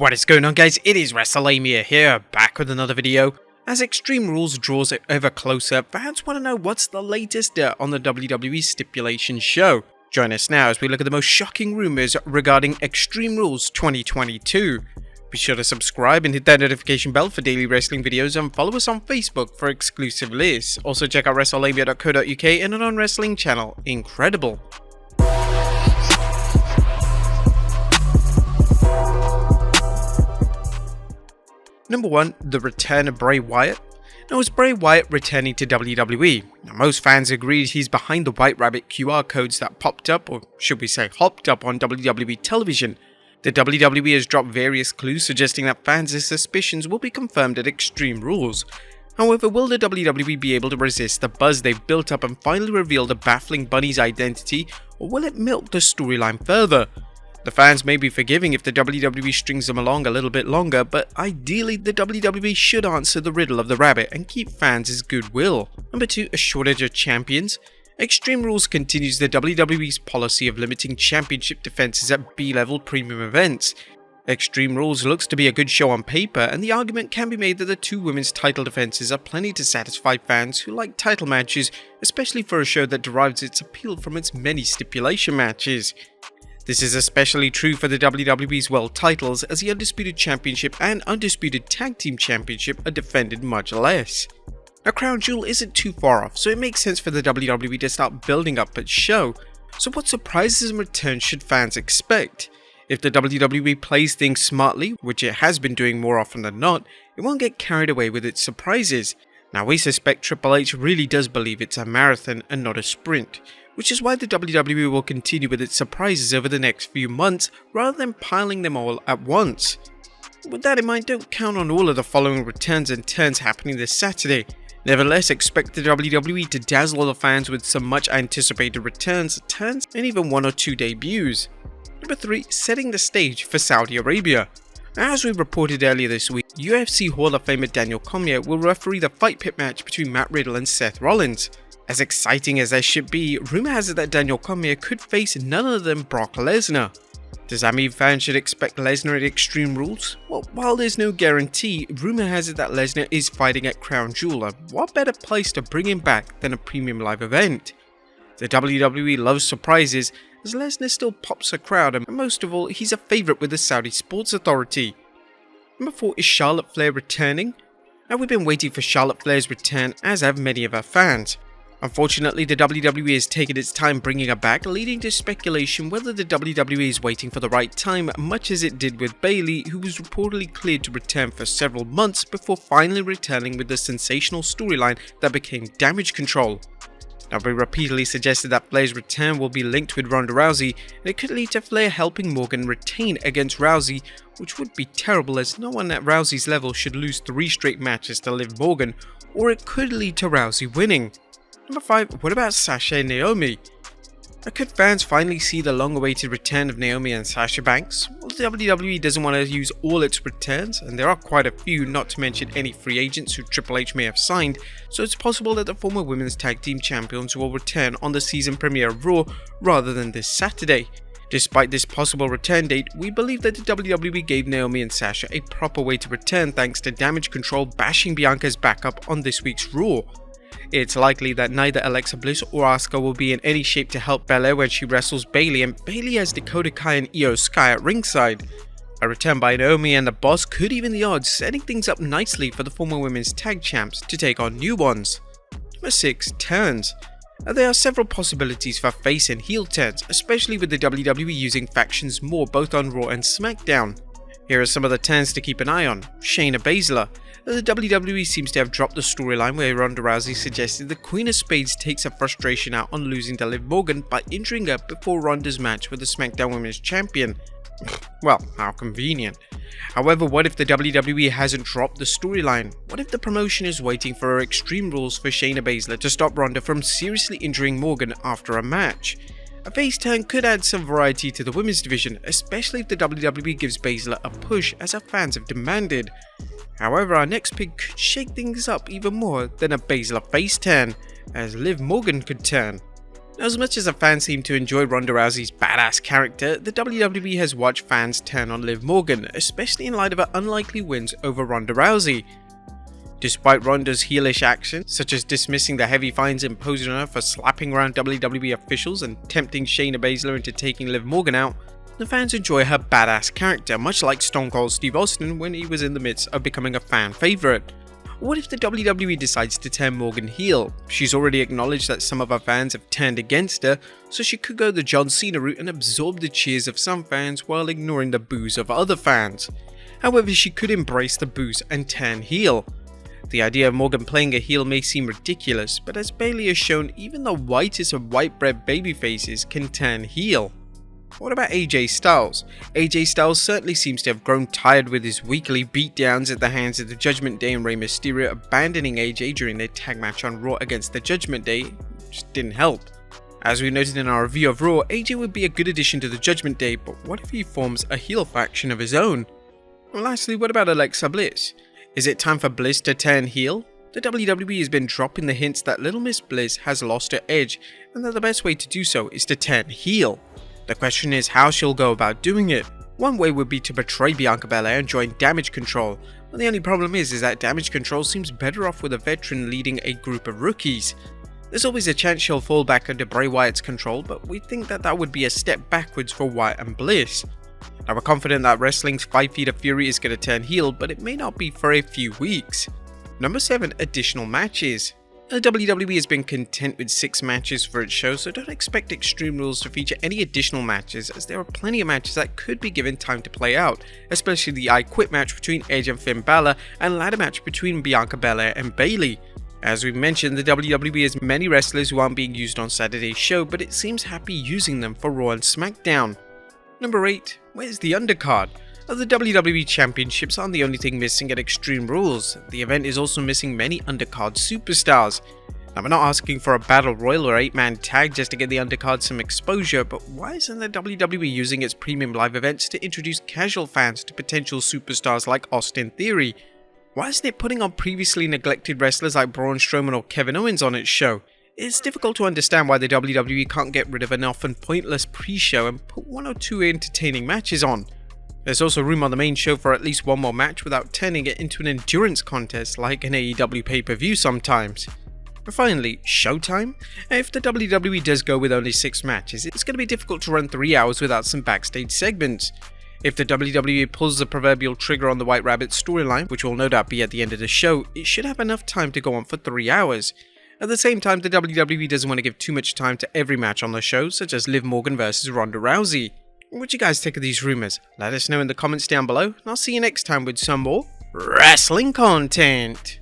What is going on, guys? It is Wrestlelamia here, back with another video. As Extreme Rules draws ever closer, fans want to know what's the latest on the WWE Stipulation show. Join us now as we look at the most shocking rumors regarding Extreme Rules 2022. Be sure to subscribe and hit that notification bell for daily wrestling videos, and follow us on Facebook for exclusive lists. Also check out Wrestlelamia.co.uk and our non-wrestling channel, Incredible. Number 1. The return of Bray Wyatt. Now, is Bray Wyatt returning to WWE? Now, most fans agreed he's behind the White Rabbit QR codes that popped up, or should we say hopped up, on WWE television. The WWE has dropped various clues suggesting that fans' suspicions will be confirmed at Extreme Rules. However, will the WWE be able to resist the buzz they've built up and finally reveal the baffling bunny's identity, or will it milk the storyline further? The fans may be forgiving if the WWE strings them along a little bit longer, but ideally the WWE should answer the riddle of the rabbit and keep fans' goodwill. Number 2. A shortage of champions. Extreme Rules continues the WWE's policy of limiting championship defenses at B-level premium events. Extreme Rules looks to be a good show on paper, and the argument can be made that the two women's title defenses are plenty to satisfy fans who like title matches, especially for a show that derives its appeal from its many stipulation matches. This is especially true for the WWE's world titles, as the Undisputed Championship and Undisputed Tag Team Championship are defended much less. A crown jewel isn't too far off, so it makes sense for the WWE to start building up its show. So what surprises and returns should fans expect? If the WWE plays things smartly, which it has been doing more often than not, it won't get carried away with its surprises. Now, we suspect Triple H really does believe it's a marathon and not a sprint, which is why the WWE will continue with its surprises over the next few months rather than piling them all at once. With that in mind, don't count on all of the following returns and turns happening this Saturday. Nevertheless, expect the WWE to dazzle the fans with some much anticipated returns, turns, and even 1 or 2 debuts. Number 3. Setting the stage for Saudi Arabia. As we reported earlier this week, UFC Hall of Famer Daniel Cormier will referee the fight pit match between Matt Riddle and Seth Rollins. As exciting as that should be, rumour has it that Daniel Cormier could face none other than Brock Lesnar. Does that mean fans should expect Lesnar at Extreme Rules? Well, while there's no guarantee, rumour has it that Lesnar is fighting at Crown Jewel, and what better place to bring him back than a premium live event? The WWE loves surprises, as Lesnar still pops a crowd, and most of all, he's a favourite with the Saudi Sports Authority. Number 4. Is Charlotte Flair returning? Now, we've been waiting for Charlotte Flair's return, as have many of our fans. Unfortunately, the WWE has taken its time bringing her back, leading to speculation whether the WWE is waiting for the right time, much as it did with Bayley, who was reportedly cleared to return for several months before finally returning with the sensational storyline that became Damage Control. Now, we repeatedly suggested that Flair's return will be linked with Ronda Rousey, and it could lead to Flair helping Morgan retain against Rousey, which would be terrible, as no one at Rousey's level should lose 3 straight matches to Liv Morgan, or it could lead to Rousey winning. Number 5. What about Sasha and Naomi? Could fans finally see the long-awaited return of Naomi and Sasha Banks? Well, the WWE doesn't want to use all its returns, and there are quite a few, not to mention any free agents who Triple H may have signed, so it's possible that the former Women's Tag Team Champions will return on the season premiere of Raw rather than this Saturday. Despite this possible return date, we believe that the WWE gave Naomi and Sasha a proper way to return thanks to Damage Control bashing Bianca's backup on this week's Raw. It's likely that neither Alexa Bliss or Asuka will be in any shape to help Belair when she wrestles Bayley, and Bayley has Dakota Kai and Io Sky at ringside. A return by Naomi and the Boss could even the odds, setting things up nicely for the former women's tag champs to take on new ones. Number 6. Turns. There are several possibilities for face and heel turns, especially with the WWE using factions more both on Raw and SmackDown. Here are some of the turns to keep an eye on. Shayna Baszler. The WWE seems to have dropped the storyline where Ronda Rousey suggested the Queen of Spades takes her frustration out on losing to Liv Morgan by injuring her before Ronda's match with the SmackDown Women's Champion. Well, how convenient. However, what if the WWE hasn't dropped the storyline? What if the promotion is waiting for Extreme Rules for Shayna Baszler to stop Ronda from seriously injuring Morgan after a match? A face turn could add some variety to the women's division, especially if the WWE gives Baszler a push as her fans have demanded. However, our next pick could shake things up even more than a Baszler face turn, as Liv Morgan could turn. Now, as much as the fans seem to enjoy Ronda Rousey's badass character, the WWE has watched fans turn on Liv Morgan, especially in light of her unlikely wins over Ronda Rousey. Despite Ronda's heelish actions, such as dismissing the heavy fines imposed on her for slapping around WWE officials and tempting Shayna Baszler into taking Liv Morgan out, the fans enjoy her badass character, much like Stone Cold Steve Austin when he was in the midst of becoming a fan favourite. What if the WWE decides to turn Morgan heel? She's already acknowledged that some of her fans have turned against her, so she could go the John Cena route and absorb the cheers of some fans while ignoring the boos of other fans. However, she could embrace the boos and turn heel. The idea of Morgan playing a heel may seem ridiculous, but as Bayley has shown, even the whitest of white bread babyfaces can turn heel. What about AJ Styles? AJ Styles certainly seems to have grown tired with his weekly beatdowns at the hands of the Judgment Day and Rey Mysterio, abandoning AJ during their tag match on Raw against the Judgment Day, which didn't help. As we noted in our review of Raw, AJ would be a good addition to the Judgment Day, but what if he forms a heel faction of his own? And lastly, what about Alexa Bliss? Is it time for Bliss to turn heel? The WWE has been dropping the hints that Little Miss Bliss has lost her edge, and that the best way to do so is to turn heel. The question is how she'll go about doing it. One way would be to betray Bianca Belair and join Damage Control, but the only problem is that Damage Control seems better off with a veteran leading a group of rookies. There's always a chance she'll fall back under Bray Wyatt's control, but we think that would be a step backwards for Wyatt and Bliss. Now, we're confident that wrestling's 5 Feet of Fury is going to turn heel, but it may not be for a few weeks. Number 7. Additional matches. The WWE has been content with 6 matches for its show, so don't expect Extreme Rules to feature any additional matches, as there are plenty of matches that could be given time to play out, especially the I Quit match between Edge and Finn Balor and ladder match between Bianca Belair and Bayley. As we mentioned, the WWE has many wrestlers who aren't being used on Saturday's show, but it seems happy using them for Raw and SmackDown. Number 8. Where's the undercard? The WWE Championships aren't the only thing missing at Extreme Rules. The event is also missing many undercard superstars. Now, we're not asking for a battle royal or 8-man tag just to get the undercard some exposure, but why isn't the WWE using its premium live events to introduce casual fans to potential superstars like Austin Theory? Why isn't it putting on previously neglected wrestlers like Braun Strowman or Kevin Owens on its show? It's difficult to understand why the WWE can't get rid of an often pointless pre-show and put 1 or 2 entertaining matches on. There's also room on the main show for at least one more match without turning it into an endurance contest like an AEW pay-per-view sometimes. And finally, Showtime? If the WWE does go with only 6 matches, it's going to be difficult to run 3 hours without some backstage segments. If the WWE pulls the proverbial trigger on the White Rabbit storyline, which will no doubt be at the end of the show, it should have enough time to go on for 3 hours. At the same time, the WWE doesn't want to give too much time to every match on the show, such as Liv Morgan vs Ronda Rousey. What do you guys think of these rumours? Let us know in the comments down below, and I'll see you next time with some more wrestling content.